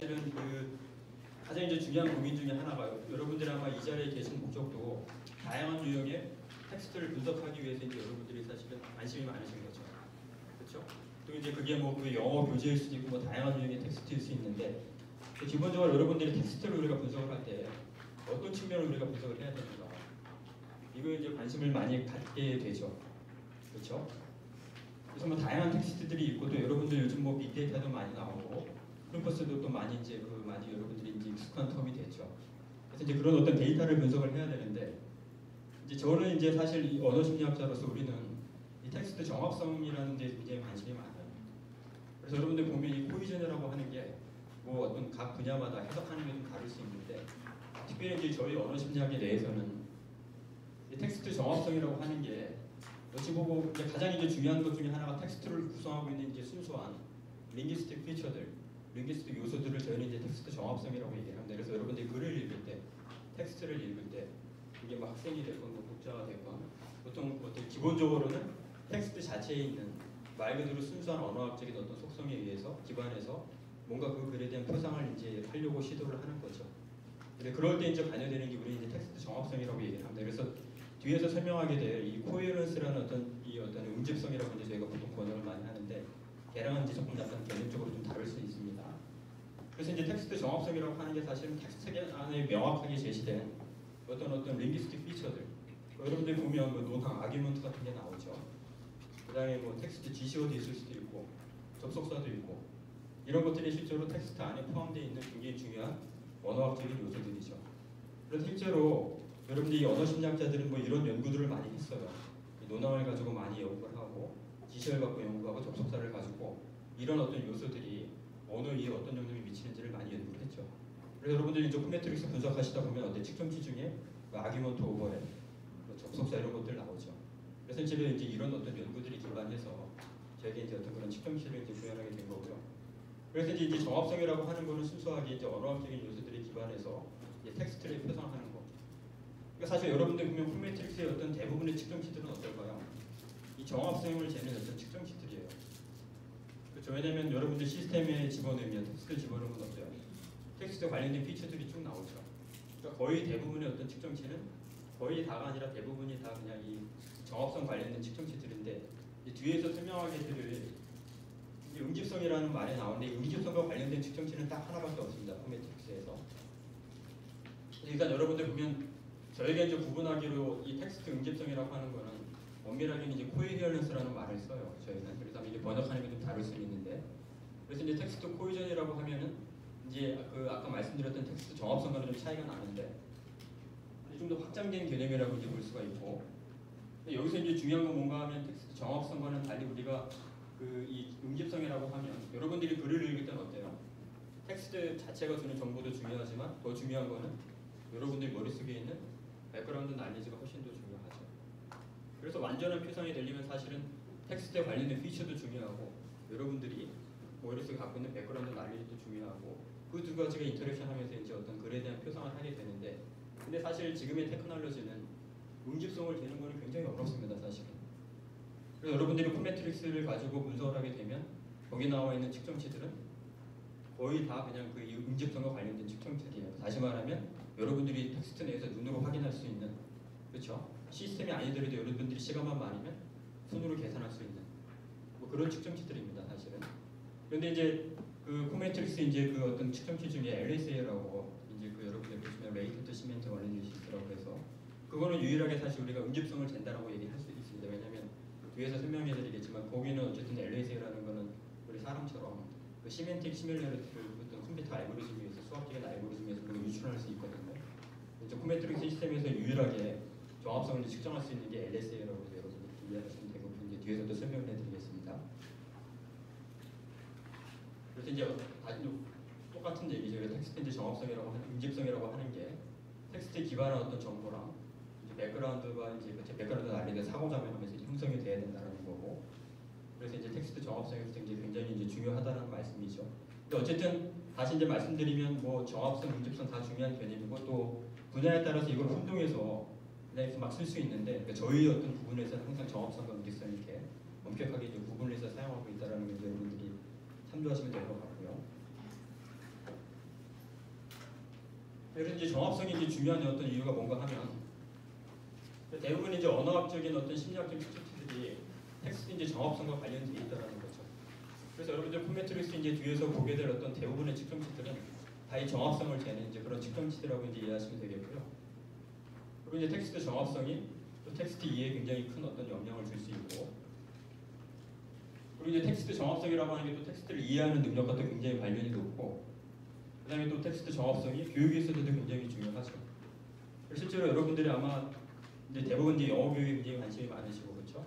사실은 가장 이제 중요한 고민 중에 하나가 여러분들이 아마 이 자리에 계신 목적도 다양한 유형의 텍스트를 분석하기 위해서 이제 여러분들이 사실은 관심이 많으신 거죠. 그렇죠? 또 이제 그게 뭐 그 영어 교재일 수도 있고 뭐 다양한 유형의 텍스트일 수 있는데 기본적으로 여러분들이 텍스트를 우리가 분석을 할 때 어떤 측면을 우리가 분석을 해야 되는가 이거에 이제 관심을 많이 갖게 되죠. 그렇죠? 그래서 뭐 다양한 텍스트들이 있고 또 여러분들 요즘 뭐 빅데이터도 많이 나오고 캠퍼스도 또 많이 이제 많이 여러분들이 이제 익숙한 텀이 됐죠. 그래서 이제 그런 어떤 데이터를 분석을 해야 되는데 이제 저는 이제 사실 이 언어 심리학자로서 우리는 이 텍스트 정확성이라는 데 굉장히 관심이 많아요. 그래서 여러분들 보면 이 코이전이라고 하는 게 뭐 어떤 각 분야마다 해석하는 게 좀 다를 수 있는데 특별히 이제 저희 언어 심리학에 대해서는 이 텍스트 정확성이라고 하는 게 어찌 보고 이제 가장 이제 중요한 것 중에 하나가 텍스트를 구성하고 있는 이제 순수한 링귀스틱 피처들, 링귀스틱 요소들을 저희는 이제 텍스트 정확성이라고 얘기를 합니다. 그래서 여러분들이 글을 읽을 때, 텍스트를 읽을 때 이게 뭐 학생이 됐건 뭐 독자가 됐건 보통 기본적으로는 텍스트 자체에 있는 말 그대로 순수한 언어학적인 어떤 속성에 의해서 기반해서 뭔가 그 글에 대한 표상을 이제 하려고 시도를 하는 거죠. 근데 그럴 때 이제 반영되는 게 우리 이제 텍스트 정확성이라고 얘기를 합니다. 그래서 뒤에서 설명하게 될 이 코헤런스라는 어떤 응집성이라고 이제 저희가 보통 번역을 많이 하는데 걔랑은 이제 조금 약간 개념적으로 좀 다를 수 있습니다. 그래서 이제 텍스트 정확성이라고 하는 게 사실은 텍스트 안에 명확하게 제시된 어떤 링귀스틱 피처들 여러분들 보면 뭐 노상, 아규먼트 같은 게 나오죠. 그다음에 뭐 텍스트 지시어도 있을 수도 있고 접속사도 있고 이런 것들이 실제로 텍스트 안에 포함되어 있는 굉장히 중요한 언어학적인 요소들이죠. 그래서 실제로 여러분들이 언어 심리학자들은 뭐 이런 연구들을 많이 했어요. 노상을 가지고 많이 연구를 하고 지시를 갖고 연구하고 접속사를 가지고 이런 어떤 요소들이 언어에 어떤 영향을 미치는지를 많이 연구를 했죠. 그래서 여러분들이 이제 코메트릭스 분석하시다 보면 어떤 측정치 중에 아규먼트 오버랩, 접속사 이런 것들 나오죠. 그래서 이제 이런 어떤 연구들이 기반해서 저에게 이제 어떤 그런 측정치를 이제 구현하게 된 거고요. 그래서 이제 정합성이라고 하는 거는 순수하게 이제 언어학적인 요소들이 기반해서 이제 텍스트를 표상하는 거. 그러니까 사실 여러분들 보면 코메트릭스의 어떤 대부분의 측정치들은 어떨까요? 이 정합성을 재는 어떤 측정치들이에요. 그렇죠? 왜냐하면 여러분들 시스템에 집어넣으면 텍스트를 집어넣으면 어때요? 텍스트 관련된 피처들이 쭉 나오죠. 그러니까 거의 대부분의 어떤 측정치는 거의 다가 아니라 대부분이 다 그냥 이 정합성 관련된 측정치들인데 뒤에서 설명하게 될 응집성이라는 말이 나오는데 응집성과 관련된 측정치는 딱 하나밖에 없습니다. 코메트릭스에서. 그러니까 여러분들 보면 저에게 이제 구분하기로 이 텍스트 응집성이라고 하는 거는 엄밀하게 이제 코헤런스라는 말을 써요. 저희는. 그래서 이제 번역하는 게 좀 다를 수 있는데. 그래서 이제 텍스트 코헤전이라고 하면은 이제 아까 말씀드렸던 텍스트 정합성과는 좀 차이가 나는데 좀 더 확장된 개념이라고 이제 볼 수가 있고. 근데 여기서 이제 중요한 건 뭔가 하면 텍스트 정합성과는 달리 우리가 이 응집성이라고 하면 여러분들이 글을 읽을 때는 어때요? 텍스트 자체가 주는 정보도 중요하지만 더 중요한 거는 여러분들 머릿속에 있는 백그라운드 날리지가 훨씬 더 중요하죠. 그래서 완전한 표상이 되려면 사실은 텍스트에 관련된 피처도 중요하고 여러분들이 머릿속에 갖고 있는 백그라운드 날리지도 중요하고 그 두 가지가 인터랙션 하면서 이제 어떤 글에 대한 표상을 하게 되는데 근데 사실 지금의 테크놀로지는 응집성을 재는 거는 굉장히 어렵습니다. 사실은. 그래서 여러분들이 코메트릭스를 가지고 분석을 하게 되면 거기 나와 있는 측정치들은 거의 다 그냥 그 응집성과 관련된 측정치들이에요. 다시 말하면 여러분들이 텍스트 내에서 눈으로 확인할 수 있는 그렇죠? 시스템이 아니더라도 여러분들이 시간만 많으면 손으로 계산할 수 있는 뭐 그런 측정치들입니다. 사실은. 그런데 이제 그 코메트릭스 이제 그 어떤 측정치 중에 LSA라고 이제 그 여러분들 보시면 레이턴트 시멘트 어널리시스라고 해서 그거는 유일하게 사실 우리가 응집성을 잰다라고 얘기할 수 있습니다. 왜냐하면 뒤에서 설명해드리겠지만 거기는 어쨌든 LSA라는 거는 우리 사람처럼 그 시멘틱 시뮬레이터를 어떤 컴퓨터 알고리즘에서 수학적인 알고리즘에서 우리가 유출할 수 있거든요. 이제 코메트릭 시스템에서 유일하게 정합성을 측정할 수 있는 게 LSA라고 해서 여러분들 이해하시면 되고 이제 뒤에서도 설명을 해드리겠습니다. 그래서 이제 똑같은 얘기죠. 텍스트 이제 정합성이라고 하는 응집성이라고 하는 게 텍스트에 기반한 어떤 정보랑 이제 백그라운드가 이제 백그라운드가 알리는 사고자면하면서 형성이 돼야 된다는 거고. 그래서 이제 텍스트 정합성에서 굉장히 이제 중요하다는 말씀이죠. 근데 어쨌든 다시 이제 말씀드리면 뭐 정합성, 응집성 다 중요한 개념이고 또 분야에 따라서 이걸 혼동해서 그냥 막 쓸 수 있는데 그러니까 저희 어떤 부분에서는 항상 정합성과 응집성 이렇게 엄격하게 이제 구분을 해서 사용하고 있다는 게 여러분들이 참조하시면 될 것 같고요. 그래서 이제 정합성이 이제 중요한 어떤 이유가 뭔가 하면 대부분 이제 언어학적인 어떤 심리학적인 특징들이 텍스트 이제 정합성과 관련돼 있다라는 거죠. 그래서 여러분들 포메트릭스 이제 뒤에서 보게 될 어떤 대부분의 측정치들은 다 이 정합성을 재는 이제 그런 측정치들이라고 이제 이해하시면 되겠고요. 그리고 이제 텍스트 정합성이 또 텍스트 이해에 굉장히 큰 어떤 영향을 줄 수 있고, 그리고 이제 텍스트 정합성이라고 하는 게 또 텍스트를 이해하는 능력과 또 굉장히 관련이 높고, 그다음에 또 텍스트 정합성이 교육에 있어서도 굉장히 중요하죠. 실제로 여러분들이 아마 이제 대부분 이제 영어 교육에 굉장히 관심이 많으시고 그렇죠.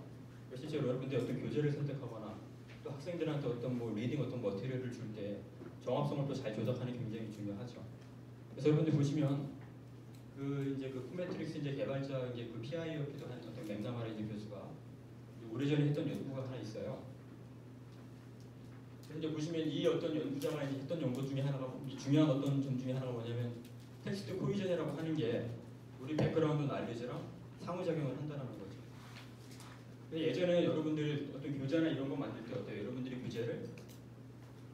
실제로 여러분들이 어떤 교재를 선택하거나 또 학생들한테 어떤 뭐 리딩 어떤 머티리얼을 줄 때 정합성을 또 잘 조작하는 게 굉장히 중요하죠. 그래서 여러분들 보시면 그 이제 그 포메트릭스 이제 개발자 이제 그 PI였기도 한 어떤 맥나마라 이제 교수가 오래전에 했던 연구가 하나 있어요. 그래서 이제 보시면 이 어떤 연구자가 이제 했던 연구 중에 하나가 이 중요한 어떤 점 중에 하나가 뭐냐면 텍스트 코이전이라고 하는 게 우리 백그라운드 날리지랑 상호작용을 한다는 거죠. 예전에 여러분들 어떤 교재나 이런 거 만들 때 어때요? 여러분들이 교재를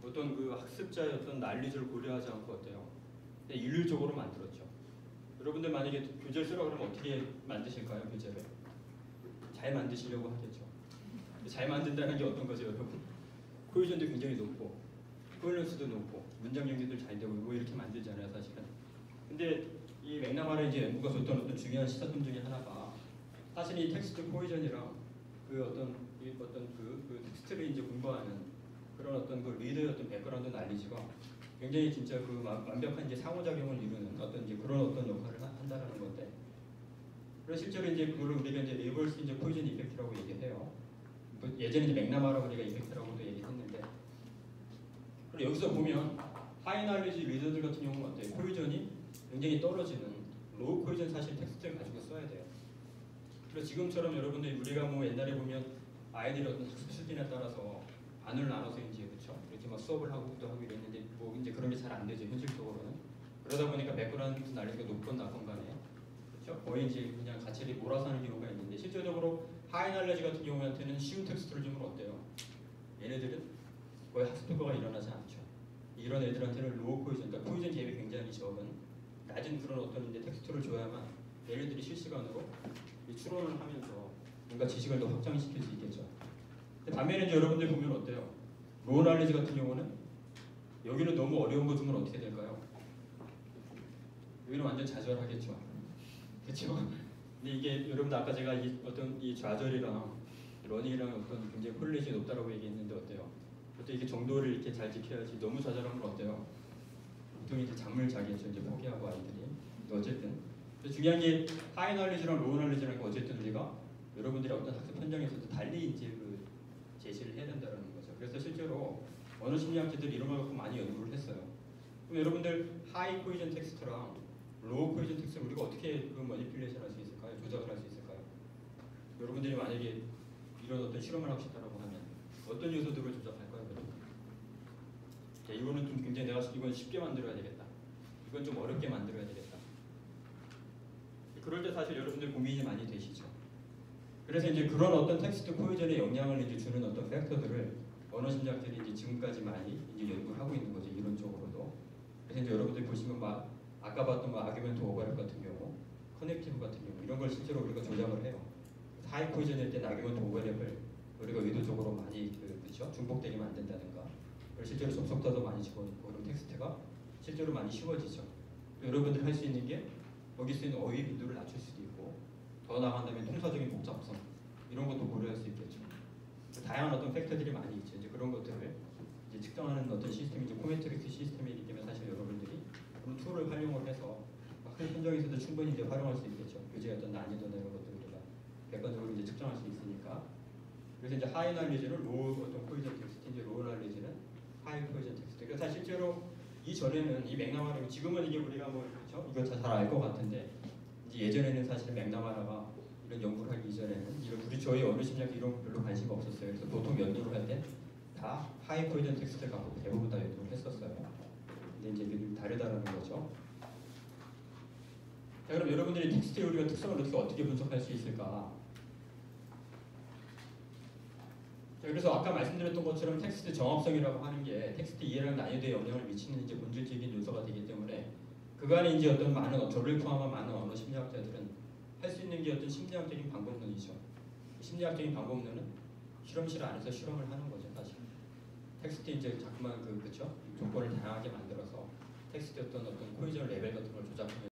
어떤 그 학습자의 어떤 난리지를 고려하지 않고 어때요? 일률적으로 만들었죠. 여러분들 만약에 교재를 쓰라고 그러면 어떻게 만드실까요? 교재를 잘 만드시려고 하겠죠. 잘 만든다는 게 어떤 거죠, 여러분? 코헤전도 굉장히 높고 코헬런스도 높고 문장 연결도 잘 되고 뭐 이렇게 만들잖아요, 사실은. 근데 이 맥나마라 이제 연구가 줬던 어떤 중요한 시사점 중에 하나가 사실 이 텍스트 코헤전이랑 그 어떤 그 텍스트를 이제 공부하는 그런 어떤 그 리더의 어떤 백그라운드 날리지가 굉장히 진짜 그 완벽한 이제 상호작용을 이루는 어떤 이제 그런 어떤 역할을 한다라는 건데, 그래서 실제로 이제 그걸 우리가 이제 리버스 이제 코헤전 이펙트라고 얘기해요. 예전에 이제 맥나마라 우리가 이펙트라고도 얘기했는데, 그리고 여기서 보면 하이날리지 리더들 같은 경우는 어때요? 코헤전이 굉장히 떨어지는 로우 코헤전 사실 텍스트를 가지고 써야 돼요. 그래서 지금처럼 여러분들 우리가 뭐 옛날에 보면 아이들이 어떤 학습 수준에 따라서 반을 나눠서 이제 그렇죠 이렇게 막 수업을 하고도 하고 이랬는데 뭐 이제 그런 게 잘 안 되죠, 현실적으로는. 그러다 보니까 백그라운드 난이도가 높건 낮건 간에 그렇죠 거의 이제 그냥 같이 몰아서 하는 경우가 있는데, 실제적으로 하이날리지 같은 경우한테는 쉬운 텍스트를 주면 어때요? 얘네들은 거의 학습 효과가 일어나지 않죠. 이런 애들한테는 로우 코헤전, 그러니까 코헤전 갭이 굉장히 적은 낮은 그런 어떤 이제 텍스트를 줘야만 얘네들이 실시간으로 추론을 하면서 뭔가 지식을 더 확장시킬 수 있겠죠. 반면에 이제 여러분들 보면 어때요? 로우 날리지 같은 경우는 여기는 너무 어려운 거 주면 어떻게 될까요? 여기는 완전 좌절하겠죠. 그렇죠? 근데 이게 여러분들 아까 제가 어떤 이 좌절이랑 러닝이랑 어떤 굉장히 콜레이션이 높다라고 얘기했는데 어때요? 보통 이렇게 정도를 이렇게 잘 지켜야지 너무 좌절하면 어때요? 보통 이제 잠을 자겠죠. 이제 포기하고 아이들이. 어쨌든 중요한 게 하이널리지랑 로우널리지랑 어쨌든 우리가 여러분들이 어떤 학습 현장에서도 달리 이제 그 제시를 해야 된다는 거죠. 그래서 실제로 언어 심리학자들이 이런 걸 갖고 많이 연구를 했어요. 그럼 여러분들 하이 코헤전 텍스트랑 로우 코헤전 텍스트를 우리가 어떻게 그 머니플레이션 할 수 있을까요? 조작을 할 수 있을까요? 여러분들이 만약에 이런 어떤 실험을 하고 싶다라고 하면 어떤 요소들을 조작할까요? 자, 이거는 좀 굉장히 내가 이건 쉽게 만들어야 되겠다. 이건 좀 어렵게 만들어야 되겠다. 그럴 때 사실 여러분들 고민이 많이 되시죠. 그래서 이제 그런 어떤 텍스트 코헤전에 영향을 이제 주는 어떤 팩터들을 언어 심리학들이 이제 지금까지 많이 이제 연구를 하고 있는 거죠, 이론적으로도. 그래서 이제 여러분들 보시면 막 아까 봤던 뭐 아규멘트 오버랩 같은 경우, 커넥티브 같은 경우 이런 걸 실제로 우리가 조작을 해요. 하이 코헤전일 때는 아규멘트 오버랩을 우리가 의도적으로 많이 그렇죠 중복되게 만든다든가, 실제로 접속사도 많이 집어넣고 그럼 텍스트가 실제로 많이 쉬워지죠. 여러분들이 할 수 있는 게 거기 쓰는 어휘 빈도를 낮출 수도 있고, 더 나아간다면 통사적인 복잡성 이런 것도 고려할 수 있겠죠. 다양한 어떤 팩터들이 많이 있죠. 이제 그런 것들을 이제 측정하는 어떤 시스템이 이제 포메트릭스 시스템이기 때문에 사실 여러분들이 그런 툴을 활용을 해서 학습 현장에서도 충분히 이제 활용할 수 있겠죠. 교재의 어떤 난이도나 이런 것들을 우리가 객관적으로 이제 측정할 수 있으니까. 그래서 이제 하이 날리지는 로우 어떤 코헤전 텍스트, 이제 로우 날리지는 하이 코헤전 텍스트. 그러니까 사실 실제로 이 전에는 이 맥나마라, 지금은 이게 우리가 뭐 그렇죠 이거 잘 알 것 같은데 이제 예전에는 사실 맥나마라가 이런 연구를 하기 이전에는 이런 우리 저희 언어 심리학 이런 별로 관심이 없었어요. 그래서 보통 연구를 할 때 다 하이 코헤전 텍스트를 갖고 대부분 다 연구를 했었어요. 근데 이제 이게 좀 다르다는 거죠. 자, 그럼 여러분들이 텍스트의 우리가 특성을 어떻게 분석할 수 있을까? 자, 그래서 아까 말씀드렸던 것처럼 텍스트 정합성이라고 하는 게 텍스트 이해랑 난이도에 영향을 미치는 이제 본질적인 요소가 되기 때문에 그간에 이제 어떤 많은 저를 포함한 많은 언어 심리학자들은 할 수 있는 게 어떤 심리학적인 방법론이죠. 심리학적인 방법론은 실험실 안에서 실험을 하는 거죠, 사실. 텍스트 이제 자꾸만 그렇죠? 조건을 다양하게 만들어서 텍스트 어떤 코이전 레벨 같은 걸 조작하면